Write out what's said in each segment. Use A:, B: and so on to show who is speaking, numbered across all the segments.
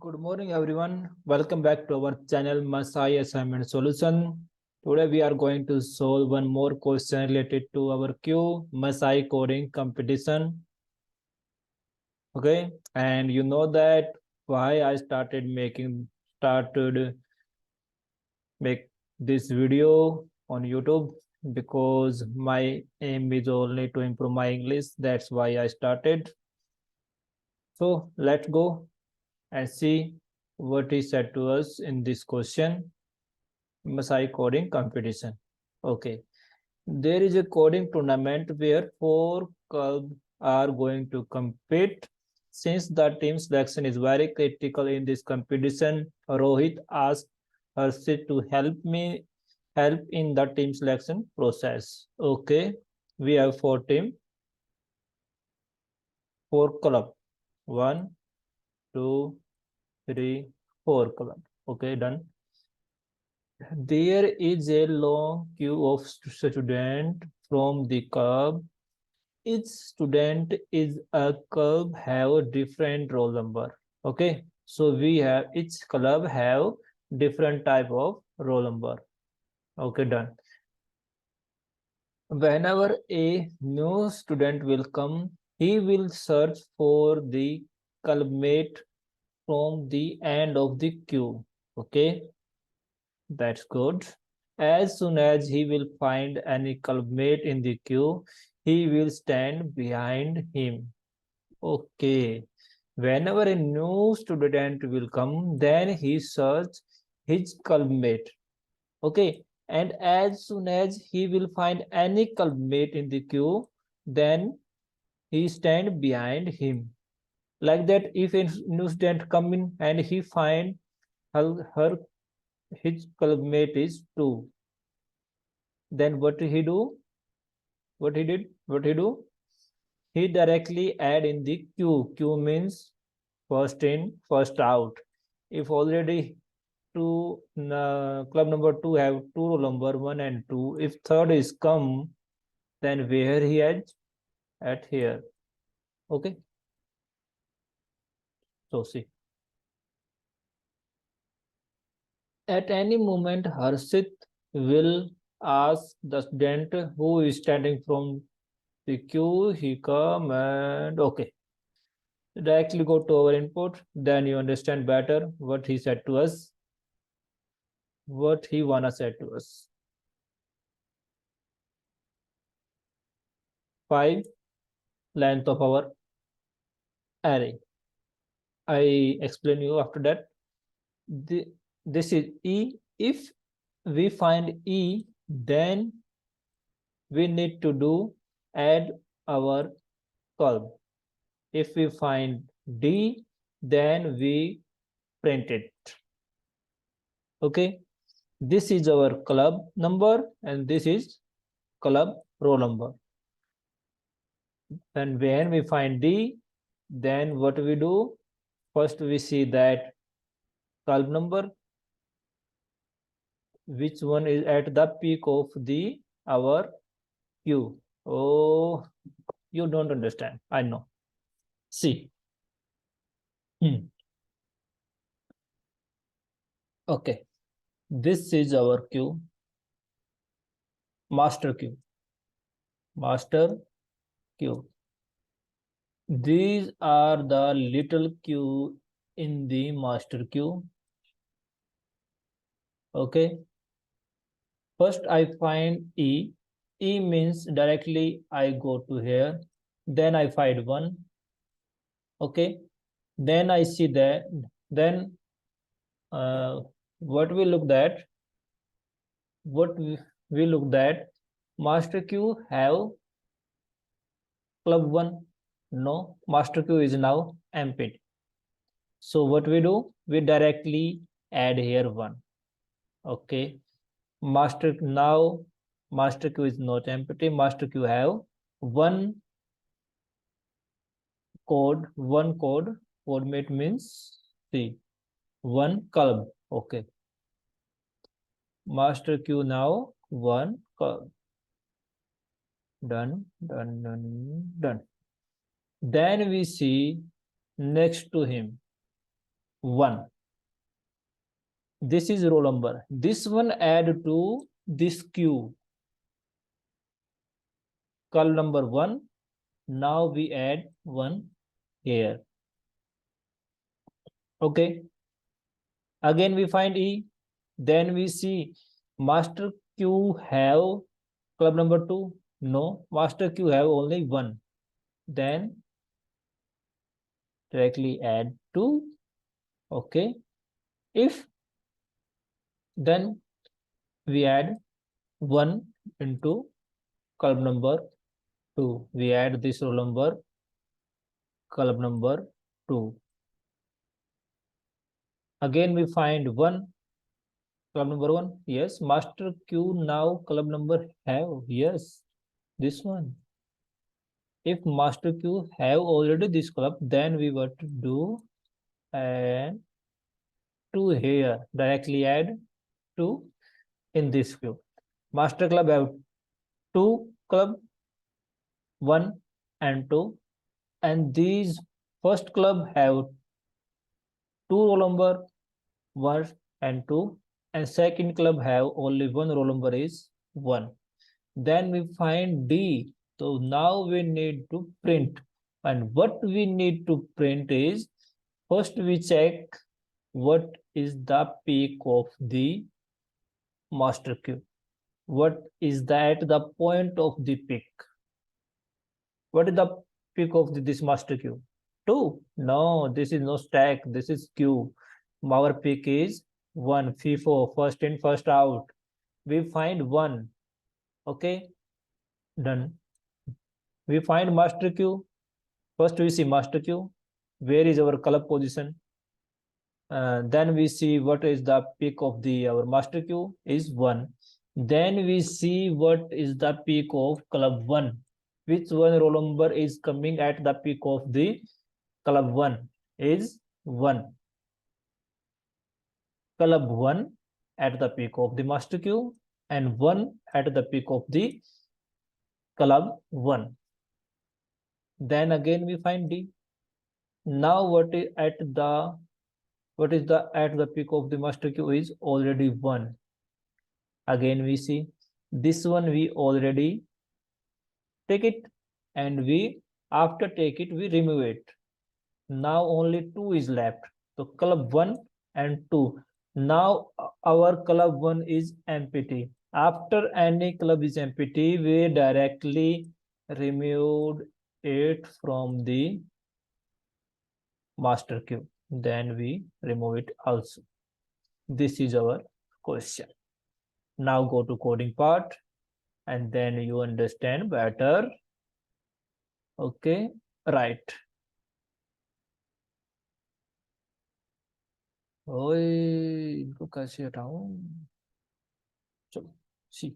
A: Good morning, everyone. Welcome back to our channel Masai Assignment Solution. Today we are going to solve one more question related to our queue Masai Coding Competition. Okay, and you know that why I started make this video on YouTube because my aim is only to improve my English. That's why I started. So let's go and see what is said to us in this question. Masai Coding Competition. Okay. There is a coding tournament where four clubs are going to compete. Since the team selection is very critical in this competition, Rohit asked Harshit to help in the team selection process. Okay. We have four club. One, two, three, four club. Okay, done. There is a long queue of students from the club. Each student is a club have a different roll number. Okay, so we have each club have different type of roll number. Okay, done. Whenever a new student will come, he will search for the clubmate from the end of the queue. Okay, that's good. As soon as he will find any clubmate in the queue, he will stand behind him. Okay. Whenever a new student will come, then he search his clubmate. Okay. And as soon as he will find any clubmate in the queue, then he stand behind him. Like that, if a new student come in and he find her his clubmate is two, then what he do? What he did? What he do? He directly add in the queue. Queue means first in, first out. If already club number two have two roll number one and two, if third is come, then where he adds? At here. Okay. So see. At any moment, Harshit will ask the student who is standing from the queue. He come and okay. Directly go to our input, then you understand better what he said to us, what he wanna say to us. 5 length of our array. I explain you after that. This is E. If we find E, then we need to do add our column. If we find D, then we print it. Okay. This is our club number and this is club roll number. And when we find D, then what we do? First we see that club number, which one is at the peak of the our queue. Oh, you don't understand. I know. See. Okay. This is our queue. Master queue. Master queue. These are the little queue in the master queue. Okay. First I find E. E means directly I go to here. Then I find one. Okay. Then I see that. Then what we look at? What we looked at? Master queue have club one. No, master queue is now empty. So what we do? We directly add here one. Okay. Master queue is not empty. Master queue have one code. Code mate means see one column. Okay. Master queue now one column. Done. Then we see next to him. 1. This is roll number. This one add to this queue. Column number 1. Now we add 1 here. Okay. Again we find E. Then we see master queue have club number 2. No, master queue have only 1. Then directly add 2. Okay. If then we add 1 into column number 2. We add this roll number, column number 2. Again we find 1, column number 1. Yes, master queue now column number have. Yes, this one. If master queue have already this club, then we were to do and 2 here. Directly add 2 in this queue. Master club have 2 club, 1 and 2. And these first club have 2 roll number, 1 and 2. And second club have only 1 roll number is 1. Then we find D. So now we need to print. And what we need to print is, first we check what is the peak of the master queue. What is that the point of the peak? What is the peak of this master queue? 2. No, this is no stack. This is queue. Our peak is 1. FIFO, first in, first out. We find 1. Okay, done. We find master queue. First we see master queue. Where is our column position? Then we see what is the peak of our master queue is 1. Then we see what is the peak of column 1. Which one roll number is coming at the peak of the column 1 is 1. Column 1 at the peak of the master queue and 1 at the peak of the column 1. Then again we find D. Now what is at the peak of the master queue is already 1. Again we see this one we already take it, and we after take it we remove it. Now only 2 is left. So column 1 and 2. Now our column 1 is empty. After any column is empty, we directly removed it from the master queue. Then we remove it also. This is our question. Now go to coding part and then you understand better. Okay, right. ओए इनको कैसे हटाऊं? चलो सी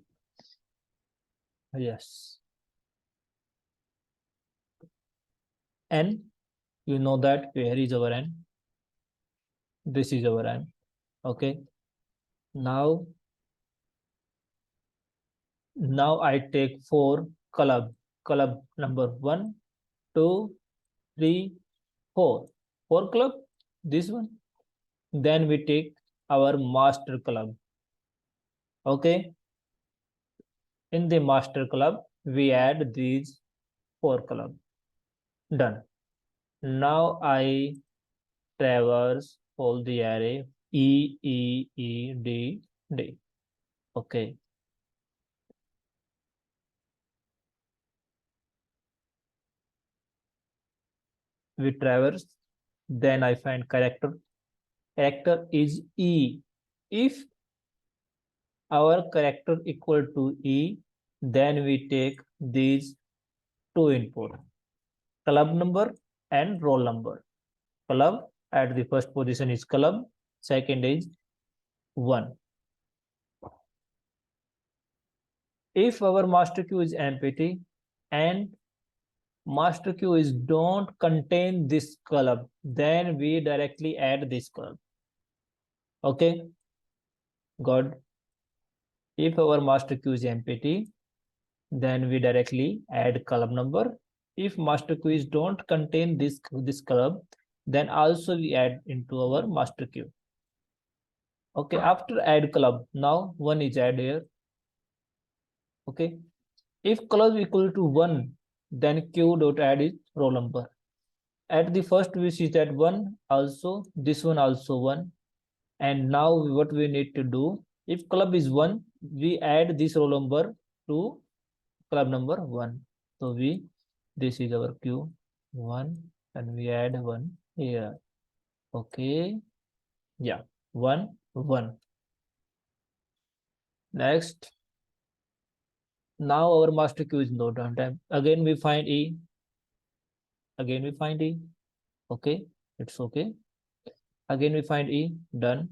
A: yes n, you know that where is our n? This is our n. Okay, now I take 4 column number 1 2 3 4 club, this one. Then we take our master club. Okay, in the master club we add these 4 club. Done. Now I traverse all the array E E E D D. Okay, we traverse. Then I find character is E. If our character equal to E, then we take these 2 input, club number and roll number. Club at the first position is club, second is 1. If our master queue is empty and master queue is don't contain this club, then we directly add this club. Okay, good. If our master queue is empty, then we directly add column number. If master queue don't contain this club, then also we add into our master queue. Okay, after add club, now one is add here. Okay, if club equal to 1, then queue dot add is roll number. At the first we see that 1 also, this one also 1. And now what we need to do, if club is 1, we add this roll number to club number 1. So this is our queue 1 and we add 1 here. Okay, yeah, 1, 1. Next, now our master queue is no downtime. Again we find E. Again we find E. Okay, it's okay. Again we find E, done.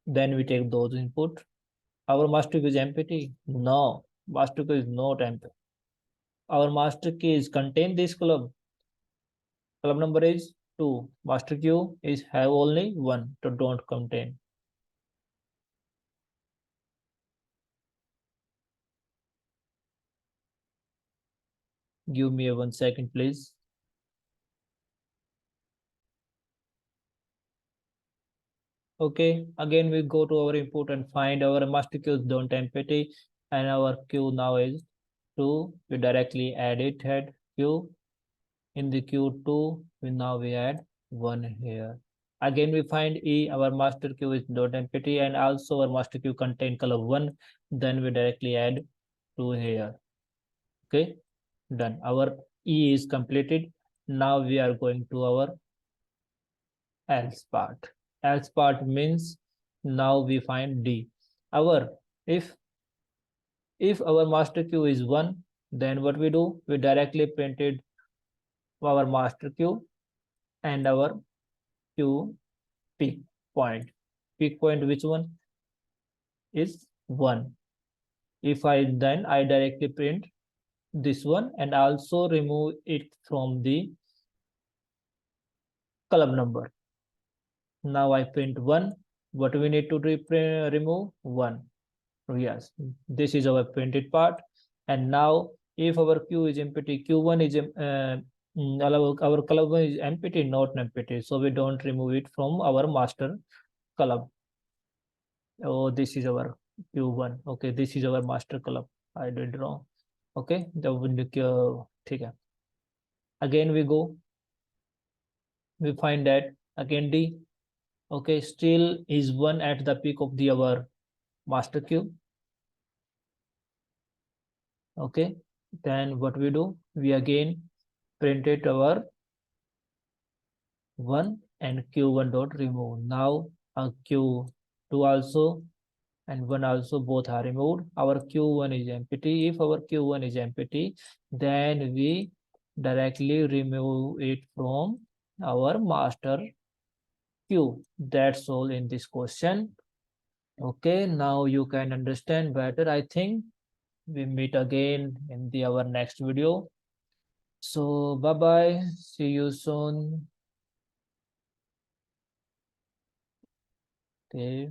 A: Then we take those input. Our master key is empty. No, master key is not empty. Our master key is contain this club. Club number is 2. Master queue is have only 1, so don't contain. Give me a 1 second, please. Okay, again we go to our input and find our master queues don't empty, and our queue now is 2. We directly add it head queue. In the queue 2, we add 1 here. Again we find E, our master queue is not empty, and also our master queue contain color 1. Then we directly add 2 here. Okay, done. Our E is completed. Now we are going to our else part. Else part means now we find D. Our if our master queue is 1, then what we do? We directly printed our master queue and our queue peak point. Peak point, which one is 1. If I directly print this one and also remove it from the column number. Now I print 1. What we need to remove? 1. Yes, this is our printed part. And now if our queue is empty, q1 is our column is empty, not empty, so we don't remove it from our master column. Oh, this is our q1. Okay, this is our master column. I did wrong. Okay, okay. Again we go, we find that again D. Okay, still is 1 at the peak of the our master queue. Okay, then what we do, we again printed our 1 and q1 dot remove. Now q2 also and 1 also both are removed. Our q1 is empty. If our q1 is empty, then we directly remove it from our master queue. That's all in this question. Okay, now you can understand better, I think. We meet again in our next video. So bye bye, see you soon. Okay.